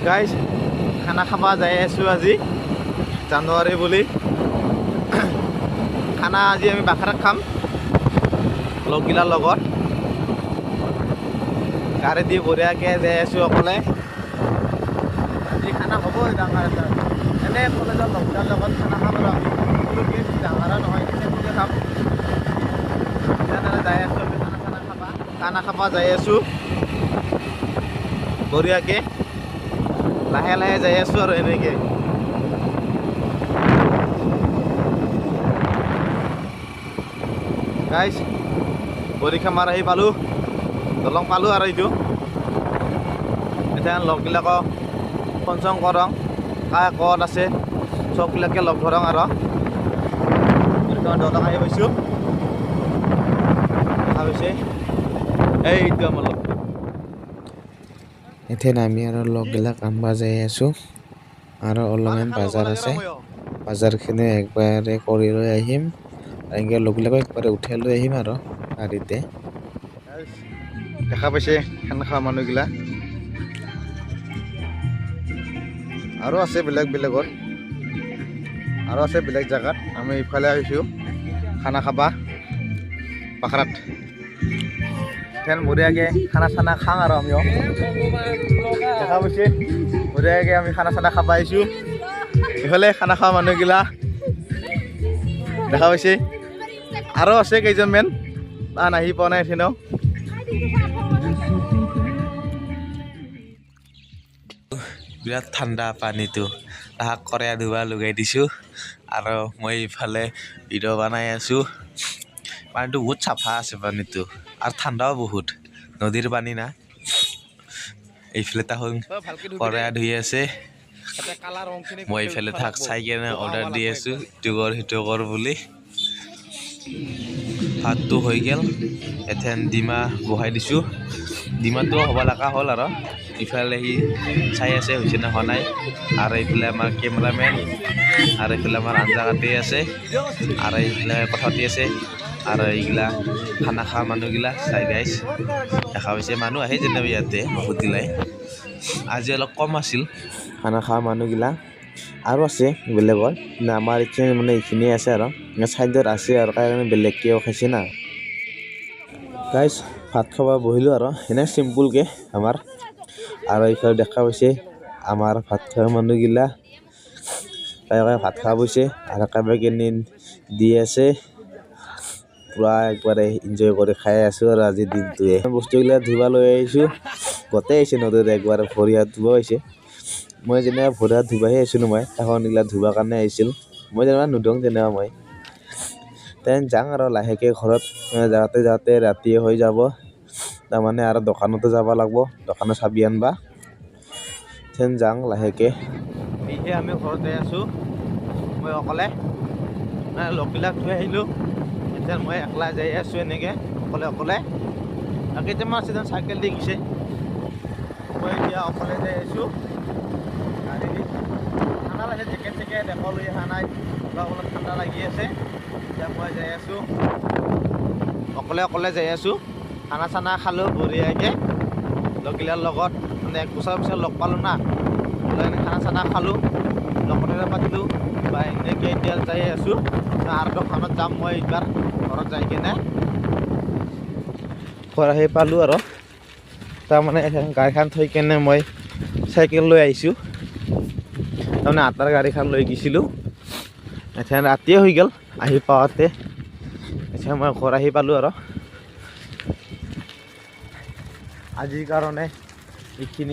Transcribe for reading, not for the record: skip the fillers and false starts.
guys খানা খাবা যাই আছোঁ আজি জানুৱাৰী বুলি খানা আজি আমি বাখাৰাত খাম লগগিলাৰ লগত গাড়ী দি বঢ়িয়াকৈ যাই আছোঁ অকলে আজি খানা হ'ব ডাঙৰ এটা এনে কলেজৰ লগগিলাৰ লগত খানা খাম আৰু আমি সৰুকৈ ডাঙৰ নহয় সৰুকৈ খাম তেনেদৰে যাই আছোঁ আমি খানা খাবা যাই আছোঁ বঢ়িয়াকৈ লাহে লাহে যাই আছোঁ আৰু এনেকৈ গাইজ পৰীক্ষা মাৰ আহি পালোঁ দলং পালোঁ আৰু এইটো এতিয়া লগবিলাকক ফোন চোন কৰং কাৰ ক'ত আছে চববিলাকে লগ ধৰং আৰু দলং আহি পাইছোঁ দেখা পাইছে এইটো আমাৰ লগ এতিয়া আমি আৰু লগবিলাক আনবা যাই আছোঁ আৰু অলপমান বাজাৰ আছে বাজাৰখিনি একবাৰে কৰি লৈ আহিম এনেকৈ লগবিলাকক একবাৰে উঠাই লৈ আহিম আৰু গাড়ীতে দেখা পাইছে খানা খোৱা মানুহগিলা আৰু আছে বেলেগ বেলেগত আৰু আছে বেলেগ জেগাত আমি ইফালে আহিছোঁ খানা খাবা বাখাৰাত ফেন বঢ়িয়াকৈ খানা চানা খাওঁ আৰু আমিও দেখা পাইছে বঢ়িয়াকৈ আমি খানা চানা খাব আহিছোঁ ইফালে খানা খোৱা মানুহগিলা দেখা পাইছে আৰু আছে কেইজনমান তান আহি পোৱা নাই এথেনেও বিৰাট ঠাণ্ডা পানীটো তাহাক কৰাই ধুবা লগাই দিছোঁ আৰু মই ইফালে ভিডিঅ' বনাই আছোঁ পানীটো বহুত চাফা আছে পানীটো আৰু ঠাণ্ডাও বহুত নদীৰ পানী না এইফালে তাহোন কৰাই ধুই আছে মই এইফালে থাক চাই কেনে অৰ্ডাৰ দি আছোঁ সিটো কৰ বুলি ভাতটো হৈ গ'ল এথেন ডিমা বহাই দিছোঁ ডিমাটো হ'ব লগা হ'ল আৰু ইফালে সি চাই আছে হৈছে নে হোৱা নাই আৰু এইফালে আমাৰ কেমেৰামেন আৰু এইফালে আমাৰ আঞ্জা কাটি আছে আৰু এইফালে কথা পাতি আছে আৰু এইগিলা খানা খোৱা মানুহগিলা চাই গাইছ দেখা পাইছে মানুহ আহে যেনিবা ইয়াতে বহুত গিলাই আজি অলপ কম আছিল খানা খোৱা মানুহগিলা আৰু আছে বেলেগৰ কিন্তু আমাৰ এতিয়া মানে এইখিনিয়ে আছে আৰু চাইডত আছে আৰু কাৰণে বেলেগকেও খাইছে না গাইছ ভাত খাব বহিলোঁ আৰু এনে চিম্পুলকৈ আমাৰ আৰু এইফালে দেখা পাইছে আমাৰ ভাত খোৱা মানুহগিলা কাই ভাত খাব বৈছে আৰু কাৰোবাক কিনি দি আছে পূৰা একবাৰে এনজয় কৰি খাই আছোঁ আৰু আজিৰ দিনটোৱে বস্তুগিলা ধুব লৈ আহিছোঁ গোটেই আহিছে নদীত একবাৰ ভৰি হাত ধুব আহিছে মই যেনিবা ভৰি হাত ধুবাহে আহিছিলোঁ মই তাহোনগিলা ধুবৰ কাৰণে আহিছিল মই যেনিবা নুধুং যেনিবা মই তেন যাওঁ আৰু লাহেকৈ ঘৰত যাওঁতে ৰাতি হৈ যাব তাৰমানে আৰু দোকানতো যাব লাগিব দোকানত চাবি আনবা তেন যাওঁ লাহেকৈ এইহে আমি ঘৰতে আছোঁ মই অকলে লগবিলাক থৈ আহিলোঁ এতিয়া মই একলা যাই আছোঁ এনেকৈ অকলে কেইটামান আছে যেন চাইকেল দি গৈছে মই এতিয়া অকলে যাই আছোঁ গাড়ী দি ঠাণ্ডা লাগে জেকেট চেকেট একো লৈ অহা নাই অলপ ঠাণ্ডা লাগি আছে এতিয়া মই যাই আছোঁ অকলে যাই আছোঁ খানা চানা খালোঁ বঢ়িয়াকৈ লগগিলাৰ লগত মানে এক বছৰৰ পিছত লগ পালোঁ না খানা চানা খালোঁ লগতে পাতিলোঁ বা এনেকৈ এতিয়া যাই আছোঁ আৰু দোকানত যাম মই এইবাৰ ঘৰত যাই কিনে ঘৰ আহি পালোঁ আৰু তাৰমানে গাড়ীখন থৈ কেনে মই চাইকেল লৈ আহিছোঁ তাৰমানে আটাৰ গাড়ীখন লৈ গৈছিলোঁ এতিয়া ৰাতিয়ে হৈ গ'ল আহি পাওঁতে এতিয়া মই ঘৰ আহি পালোঁ আৰু আজিৰ কাৰণে এইখিনি